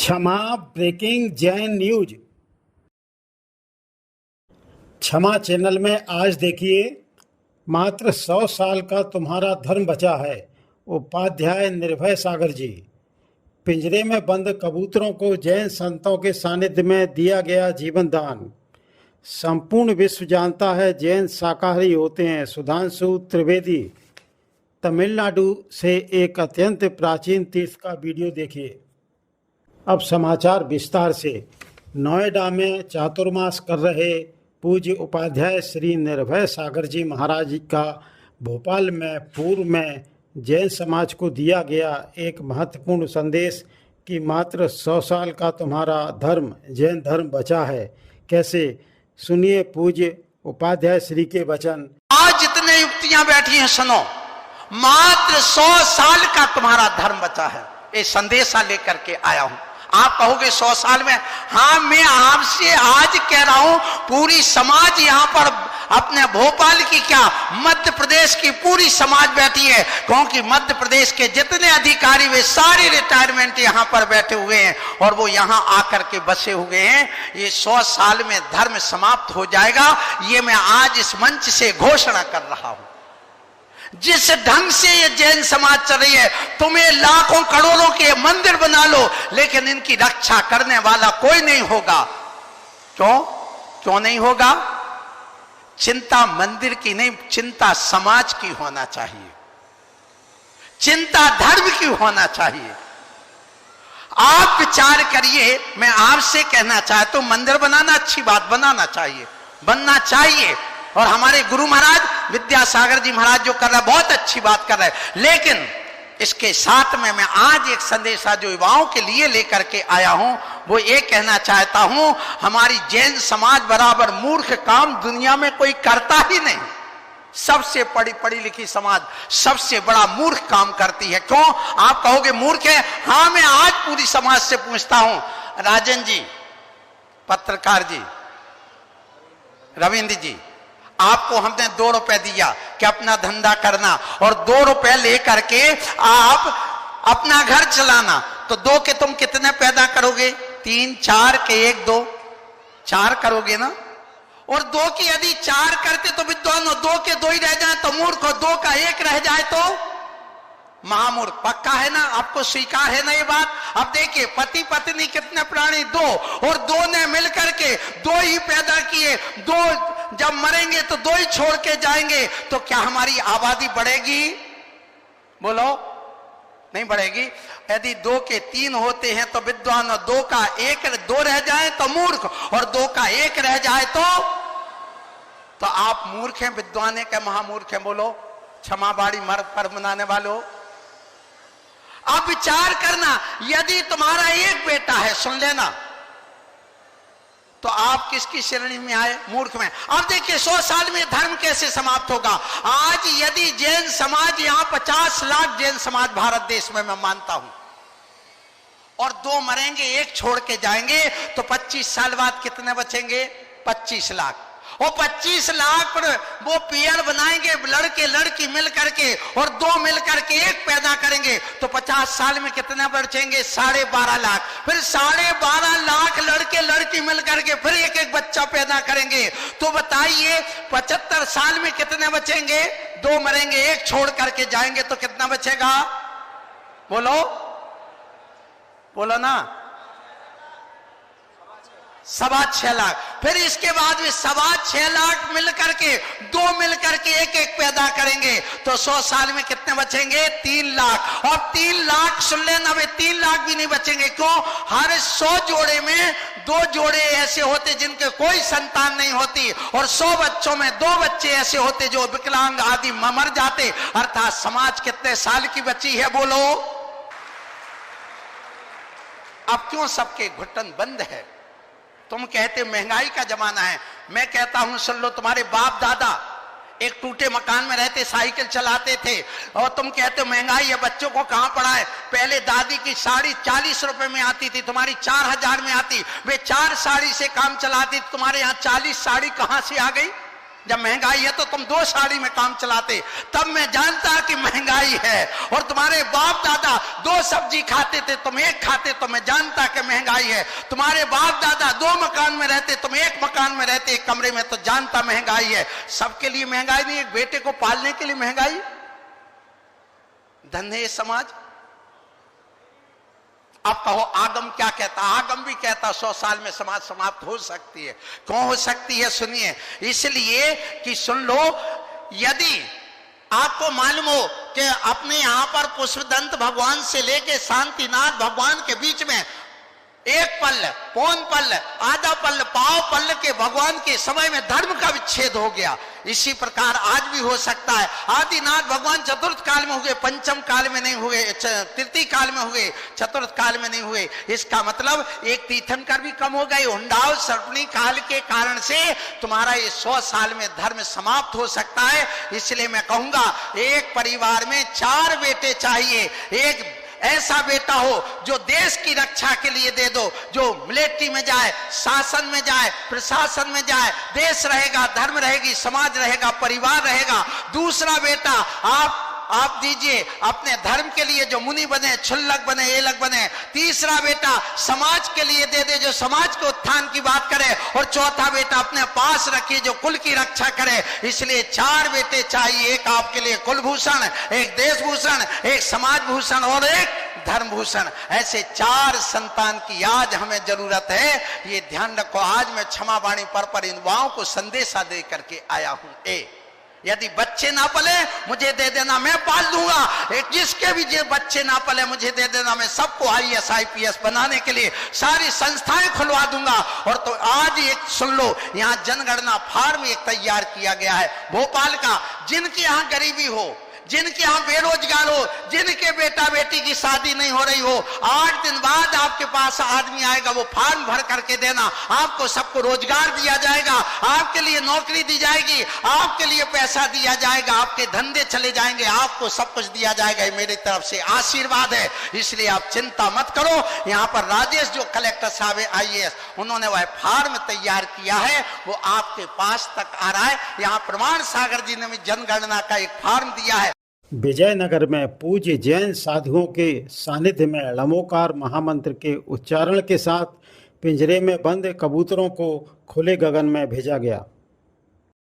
क्षमा breaking Jain news. क्षमा channel में आज देखिए, मात्र 100 साल का तुम्हारा धर्म बचा है। उपाध्याय निर्भय सागर जी। पिंजरे में बंद कबूतरों को जैन संतों के सानिध्य में दिया गया जीवन दान। संपूर्ण विश्व जानता है जैन शाकाहारी होते हैं। सुधांशु त्रिवेदी। तमिलनाडु से एक अत्यंत प्राचीन तीर्थ का वीडियो देखिए। अब समाचार विस्तार से। नोएडा में चातुर्मास कर रहे पूज्य उपाध्याय श्री निर्भय सागर जी महाराज का भोपाल में पूर्व में जैन समाज को दिया गया एक महत्वपूर्ण संदेश कि मात्र 100 साल का तुम्हारा धर्म जैन धर्म बचा है। कैसे, सुनिए पूज्य उपाध्याय श्री के वचन। आज जितने युक्तियां बैठी हैं सुनो, मात्र 100 साल का तुम्हारा धर्म बचा है। ये संदेशा लेकर के आया हूं। आप कहोगे 100 साल में? हाँ, मैं आपसे आज कह रहा हूं, पूरी समाज यहां पर अपने भोपाल की क्या मध्य प्रदेश की पूरी समाज बैठी है, क्योंकि मध्य प्रदेश के जितने अधिकारी वे सारे रिटायरमेंट यहां पर बैठे हुए हैं और वो यहां आकर के बसे हुए हैं। ये 100 साल में धर्म समाप्त हो जाएगा, ये मैं आज इस मंच से घोषणा कर रहा हूं। जिस ढंग से ये जैन समाज चल रही है, तुम्हें लाखों करोड़ों के मंदिर बना लो, लेकिन इनकी रक्षा करने वाला कोई नहीं होगा। क्यों नहीं होगा? चिंता मंदिर की नहीं, चिंता समाज की होना चाहिए, चिंता धर्म की होना चाहिए। आप विचार करिए, मैं आपसे कहना चाहता हूं, मंदिर बनाना अच्छी बात, बनाना चाहिए, बनना चाहिए, और हमारे गुरु महाराज विद्यासागर जी महाराज जो कर रहे हैं बहुत अच्छी बात कर रहे हैं। लेकिन इसके साथ में मैं आज एक संदेशा जो युवाओं के लिए लेकर के आया हूं, वो ये कहना चाहता हूं, हमारी जैन समाज बराबर मूर्ख काम दुनिया में कोई करता ही नहीं। सबसे पढ़ी लिखी समाज सबसे बड़ा मूर्ख काम करती है। क्यों? आप कहोगे मूर्ख है। हाँ, मैं आज पूरी समाज से पूछता हूं, राजन जी, पत्रकार जी, रविंद्र जी, आपको हमने 2 रुपए दिया कि अपना धंधा करना, और 2 रुपए लेकर के आप अपना घर चलाना, तो 2 के तुम कितने पैदा करोगे? 3, 4 के 1, 2, 4 करोगे ना। और 2 की यदि 4 करते तो विद्वान, 2 के 2 ही रह जाए तो मूर्ख, और 2 का 1 रह जाए तो महामूर्ख। पक्का है ना? आपको स्वीकार है ना ये बात? अब देखिए, पति पत्नी कितने प्राणी? 2, और 2 ने मिलकर के 2 ही पैदा किए। 2 जब मरेंगे तो 2 ही छोड़ के जाएंगे, तो क्या हमारी आबादी बढ़ेगी? बोलो, नहीं बढ़ेगी। यदि 2 के 3 होते हैं तो विद्वान, और 2 का 1 2 रह जाए तो मूर्ख, और 2 का 1 रह जाए तो आप मूर्ख हैं, विद्वान है क्या महामूर्ख हैं? बोलो, क्षमा बाड़ी मर पर मनाने वालों। आप विचार करना, यदि तुम्हारा 1 बेटा है, सुन लेना, तो आप किसकी श्रेणी में आए? मूर्ख में। अब देखिए 100 साल में धर्म कैसे समाप्त होगा। आज यदि जैन समाज, यहां 50 लाख जैन समाज भारत देश में मैं मानता हूं, और 2 मरेंगे, 1 छोड़ के जाएंगे, तो 25 साल बाद कितने बचेंगे? 25 लाख। और 25 लाख पर वो पेयर बनाएंगे, लड़के लड़की मिल करके, और 2 मिल करके 1 पैदा करेंगे, तो 50 साल में कितने बचेंगे? 12.5 लाख। फिर 12.5 लाख लड़के लड़की मिल करके फिर एक बच्चा पैदा करेंगे, तो बताइए 75 साल में कितने बचेंगे? 2 मरेंगे, 1 छोड़ करके जाएंगे, तो कितना बचेगा? बोलो ना, 6.25 लाख। फिर इसके बाद भी 6.25 लाख मिलकर के 2 मिलकर के एक पैदा करेंगे, तो 100 साल में कितने बचेंगे? 3 लाख। और 3 लाख, सुन लेना, वे 3 लाख भी नहीं बचेंगे। क्यों? हर 100 जोड़े में 2 जोड़े ऐसे होते जिनके कोई संतान नहीं होती, और 100 बच्चों में 2 बच्चे ऐसे होते जो विकलांग आदि मर जाते। अर्थात समाज कितने साल की बची है? बोलो। अब क्यों सबके घुटन बंद है? तुम कहते महंगाई का जमाना है, मैं कहता हूं सुन लो, तुम्हारे बाप दादा एक टूटे मकान में रहते, साइकिल चलाते थे, और तुम कहते हो महंगाई है, बच्चों को कहां पढ़ाए? पहले दादी की साड़ी 40 रुपए में आती थी, तुम्हारी 4000 में आती। वे 4 साड़ी से काम चलाती, तुम्हारे यहां 40 साड़ी कहां से आ गई? जब महंगाई है तो तुम 2 साड़ी में काम चलाते, तब मैं जानता कि महंगाई है। और तुम्हारे बाप दादा 2 सब्जी खाते थे, तुम 1 खाते, तो मैं जानता कि महंगाई है। तुम्हारे बाप दादा 2 मकान में रहते, तुम 1 मकान में रहते, 1 कमरे में, तो जानता महंगाई है। सबके लिए महंगाई नहीं, एक बेटे को पालने के लिए महंगाई। धन्य समाज। अब कहो आगम क्या कहता? आगम भी कहता 100 साल में समाज समाप्त हो सकती है। क्यों हो सकती है? सुनिए। इसलिए कि सुन लो, यदि आपको मालूम हो कि अपने यहां पर पुष्पदंत भगवान से लेके शांतिनाथ भगवान के बीच में 1 पल्ल, पौन पल्ल, आधा पल्ल, पाव पल्ल के भगवान के समय में धर्म का विच्छेद हो गया। इसी प्रकार आज भी हो सकता है। आदिनाथ भगवान चतुर्थ काल में हुए, पंचम काल में नहीं हुए, तृतीय काल में हुए, चतुर्थ काल में नहीं हुए। इसका मतलब एक तीर्थंकर भी कम हो गए। हुंडाव सर्पणी काल के कारण से तुम्हारा ये 100 साल में धर्म समाप्त हो सकता है। इसलिए मैं कहूंगा, एक परिवार में 4 बेटे चाहिए। एक ऐसा बेटा हो जो देश की रक्षा के लिए दे दो, जो मिलिट्री में जाए, शासन में जाए, प्रशासन में जाए, देश रहेगा, धर्म रहेगी, समाज रहेगा, परिवार रहेगा। दूसरा बेटा आप दीजिए अपने धर्म के लिए, जो मुनि बने, छुल्लक बने, एलक बने। तीसरा बेटा समाज के लिए दे दे, जो समाज के उत्थान की बात करे। और चौथा बेटा अपने पास रखिए, जो कुल की रक्षा करे। इसलिए 4 बेटे चाहिए। एक आपके लिए कुलभूषण, एक देशभूषण, एक समाज भूषण और एक धर्म भूषण। ऐसे 4 संतान की आज हमें जरूरत है। ये ध्यान रखो। आज मैं क्षमा वाणी पर इन युवाओं को संदेशा दे करके आया हूं। यदि बच्चे ना पले मुझे दे देना, मैं पाल दूंगा। एक जिसके भी जो बच्चे ना पले मुझे दे देना, मैं सबको IAS IPS बनाने के लिए सारी संस्थाएं खुलवा दूंगा। और तो आज एक सुन लो, यहाँ जनगणना फार्म एक तैयार किया गया है भोपाल का। जिनके यहाँ गरीबी हो, जिनके यहाँ बेरोजगार हो, जिनके बेटा बेटी की शादी नहीं हो रही हो, 8 दिन बाद आपके पास आदमी आएगा, वो फॉर्म भर करके देना। आपको सबको रोजगार दिया जाएगा, आपके लिए नौकरी दी जाएगी, आपके लिए पैसा दिया जाएगा, आपके धंधे चले जाएंगे, आपको सब कुछ दिया जाएगा। ये मेरी तरफ से आशीर्वाद है। इसलिए आप चिंता मत करो। यहाँ पर राजेश जो कलेक्टर साहब है IAS, उन्होंने वह फॉर्म तैयार किया है, वो आपके पास तक आ रहा है। यहाँ प्रमाण सागर जी ने भी जनगणना का एक फॉर्म दिया है। विजयनगर में पूज्य जैन साधुओं के सानिध्य में लमोकार महामंत्र के उच्चारण के साथ पिंजरे में बंद कबूतरों को खुले गगन में भेजा गया।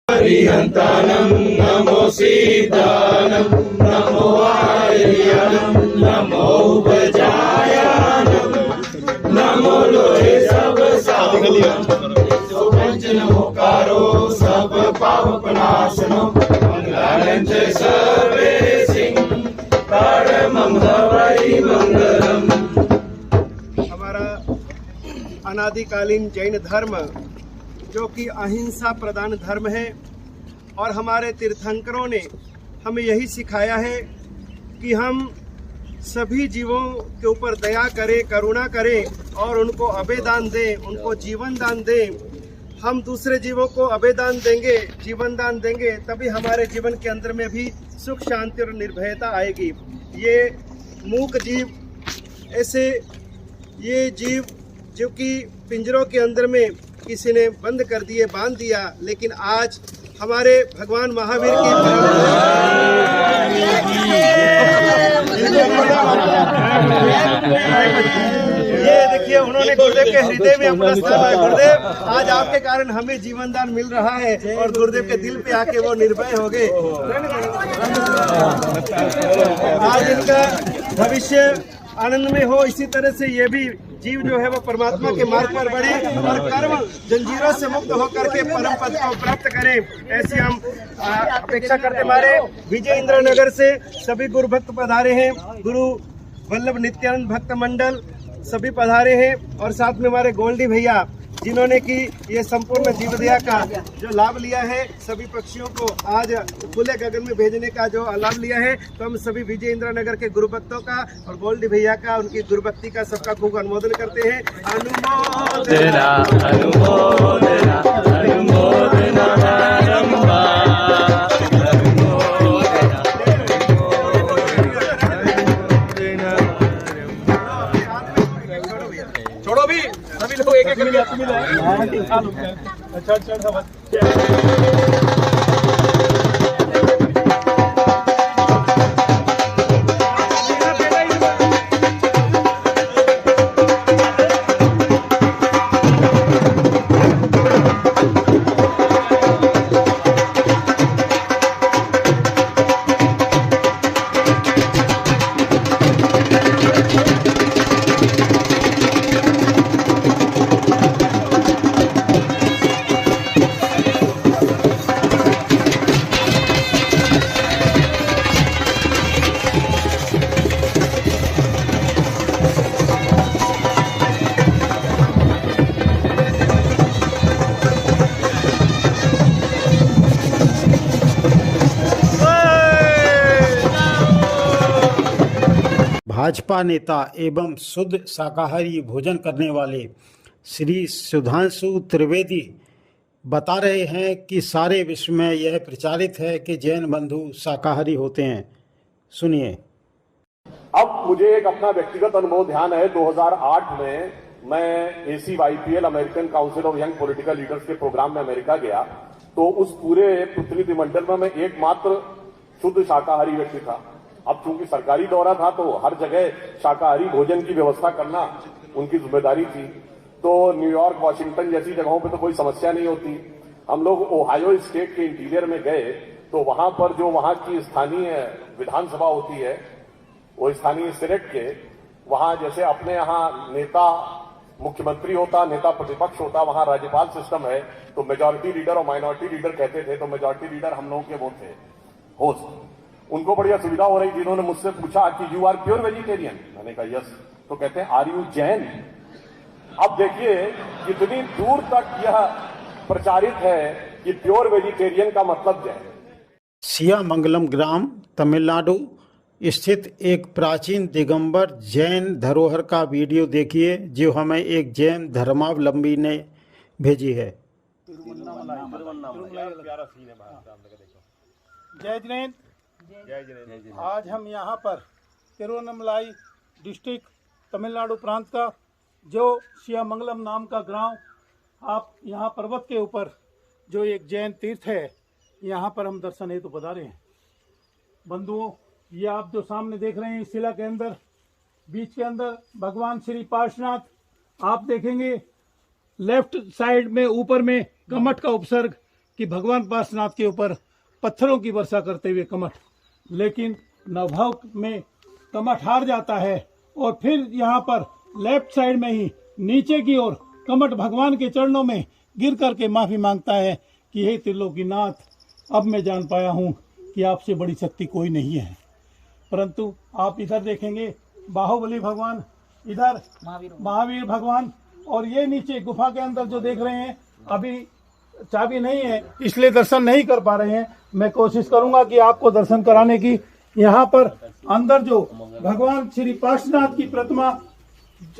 हरिहंतानम नमो सीतानम नमो आर्यनम नमो बजायानम नमो लोहे सब साधुनम जो पंचन होकारो सब पाप नाशनो मंगलानं च सर्वे हमारा अनादिकालीन जैन धर्म जो कि अहिंसा प्रधान धर्म है, और हमारे तीर्थंकरों ने हमें यही सिखाया है कि हम सभी जीवों के ऊपर दया करें, करुणा करें और उनको अभयदान दें, उनको जीवन दान दें। हम दूसरे जीवों को अभयदान देंगे, जीवन दान देंगे, तभी हमारे जीवन के अंदर में भी सुख, शांति और निर्भयता आएगी। ये मूक जीव, ऐसे ये जीव जो कि पिंजरों के अंदर में किसी ने बंद कर दिए, बांध दिया, लेकिन आज हमारे भगवान महावीर की ये देखिए, उन्होंने गुरुदेव के हृदय में अपना स्थान है। गुरुदेव, आज आपके कारण हमें जीवन दान मिल रहा है और गुरुदेव के दिल पे आके वो निर्भय हो गए। आज इनका भविष्य आनंद में हो। इसी तरह से ये भी जीव जो है वो परमात्मा के मार्ग पर बढ़े और कर्म जंजीरों से मुक्त होकर के परम पद को प्राप्त करें, ऐसी हम अपेक्षा करते। हमारे विजय इंद्र नगर से सभी गुरु भक्त पधारे हैं, गुरु वल्लभ नित्यानंद भक्त मंडल सभी पधारे हैं, और साथ में हमारे गोल्डी भैया जिन्होंने कि ये संपूर्ण जीवदया का जो लाभ लिया है, सभी पक्षियों को आज खुले गगन में भेजने का जो लाभ लिया है। तो हम सभी विजय इंद्र नगर के गुरु भक्तों का और गोल्डी भैया का, उनकी गुरु भक्ति का सबका खूब अनुमोदन करते हैं। अनुमोदना अनुमोदना अनुमोदना छोड़ो भी, सभी लोग एक एक मिल अच्छा भाजपा नेता एवं शुद्ध शाकाहारी भोजन करने वाले श्री सुधांशु त्रिवेदी बता रहे हैं कि सारे विश्व में यह प्रचारित है कि जैन बंधु शाकाहारी होते हैं। सुनिए। अब मुझे एक अपना व्यक्तिगत अनुभव ध्यान है। 2008 में मैं ACYPL American council of young political leaders के प्रोग्राम में अमेरिका गया, तो उस पूरे प्रतिनिधिमंडल में मैं एकमात्र शुद्ध शाकाहारी व्यक्ति था। अब चूंकि सरकारी दौरा था तो हर जगह शाकाहारी भोजन की व्यवस्था करना उनकी जिम्मेदारी थी। तो न्यूयॉर्क, वॉशिंगटन जैसी जगहों पे तो कोई समस्या नहीं होती। हम लोग ओहायो स्टेट के इंटीरियर में गए तो वहां पर जो वहां की स्थानीय विधानसभा होती है, वो स्थानीय सीनेट के वहां जैसे अपने यहाँ नेता मुख्यमंत्री होता, नेता प्रतिपक्ष होता, वहां राज्यपाल सिस्टम है। तो मेजॉरिटी लीडर और माइनॉरिटी लीडर कहते थे, तो मेजॉरिटी लीडर हम लोगों के वो थे होस्ट। उनको बड़ी असुविधा हो रही थी। इन्होंने मुझसे पूछा कि यू आर प्योर वेजिटेरियन। मैंने कहा यस। तो कहते हैं आर यू जैन। अब देखिए कितनी दूर तक यह प्रचारित है कि प्योर वेजिटेरियन का मतलब जैन। सियामंगलम ग्राम, तमिलनाडु स्थित एक प्राचीन दिगंबर जैन धरोहर का वीडियो देखिए जो हमें एक जैन धर्मावलंबी ने भेजी है। जय जिनेन्द्र। आज हम यहाँ पर तिरुवन्नामलाई डिस्ट्रिक्ट तमिलनाडु प्रांत का जो सियामंगलम नाम का गांव, आप यहाँ पर्वत के ऊपर जो एक जैन तीर्थ है, यहाँ पर हम दर्शन हेतु पधारे हैं। बंधुओं, ये आप जो सामने देख रहे हैं इस शिला के अंदर, बीच के अंदर भगवान श्री पार्श्वनाथ, आप देखेंगे लेफ्ट साइड में ऊपर में कमठ का उपसर्ग कि भगवान पार्श्वनाथ के ऊपर पत्थरों की वर्षा करते हुए कमठ, लेकिन नवभाव में कमठ हार जाता है और फिर यहाँ पर लेफ्ट साइड में ही नीचे की ओर कमठ भगवान के चरणों में गिर करके माफी मांगता है कि हे त्रिलोकीनाथ, अब मैं जान पाया हूँ कि आपसे बड़ी शक्ति कोई नहीं है। परंतु आप इधर देखेंगे बाहुबली भगवान, इधर महावीर भगवान, और ये नीचे गुफा के अंदर जो देख रहे हैं, अभी चाबी नहीं है इसलिए दर्शन नहीं कर पा रहे हैं। मैं कोशिश करूंगा कि आपको दर्शन कराने की। यहाँ पर अंदर जो भगवान श्री पार्श्वनाथ की प्रतिमा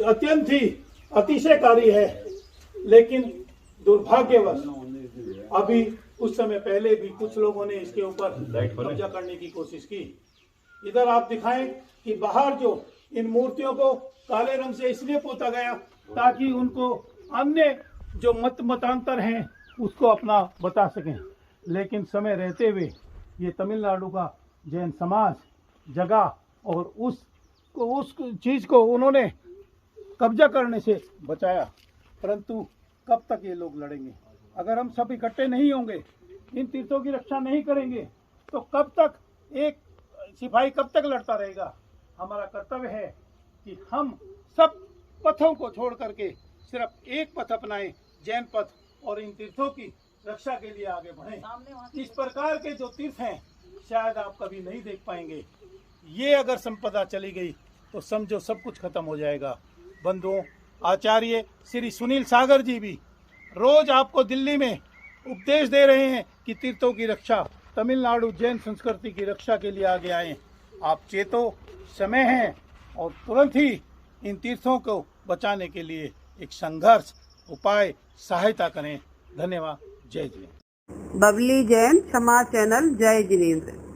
अत्यंत ही अतिशयकारी है, लेकिन दुर्भाग्यवश अभी कुछ समय पहले भी कुछ लोगों ने इसके ऊपर कब्जा करने की कोशिश की। इधर आप दिखाएं कि बाहर जो इन मूर्तियों को काले रंग से इसलिए पोता गया ताकि उनको अन्य जो मतांतर हैं उसको अपना बता सकें, लेकिन समय रहते हुए ये तमिलनाडु का जैन समाज जगा और उस चीज को उन्होंने कब्जा करने से बचाया। परंतु कब तक ये लोग लड़ेंगे? अगर हम सब इकट्ठे नहीं होंगे, इन तीर्थों की रक्षा नहीं करेंगे, तो कब तक एक सिपाही कब तक लड़ता रहेगा? हमारा कर्तव्य है कि हम सब पथों को छोड़ करके सिर्फ एक पथ अपनाएं, जैन पथ, और इन तीर्थों की रक्षा के लिए आगे बढ़ें। इस प्रकार के जो तीर्थ हैं शायद आप कभी नहीं देख पाएंगे। ये अगर संपदा चली गई तो समझो सब कुछ खत्म हो जाएगा। बंधुओं, आचार्य श्री सुनील सागर जी भी रोज आपको दिल्ली में उपदेश दे रहे हैं कि तीर्थों की रक्षा, तमिलनाडु जैन संस्कृति की रक्षा के लिए आगे आए। आप चेतो, समय है और तुरंत ही इन तीर्थों को बचाने के लिए एक संघर्ष, उपाय, सहायता करें। धन्यवाद। जय जिनेन्द्र। बबली जैन समाज चैनल। जय जिनेन्द्र।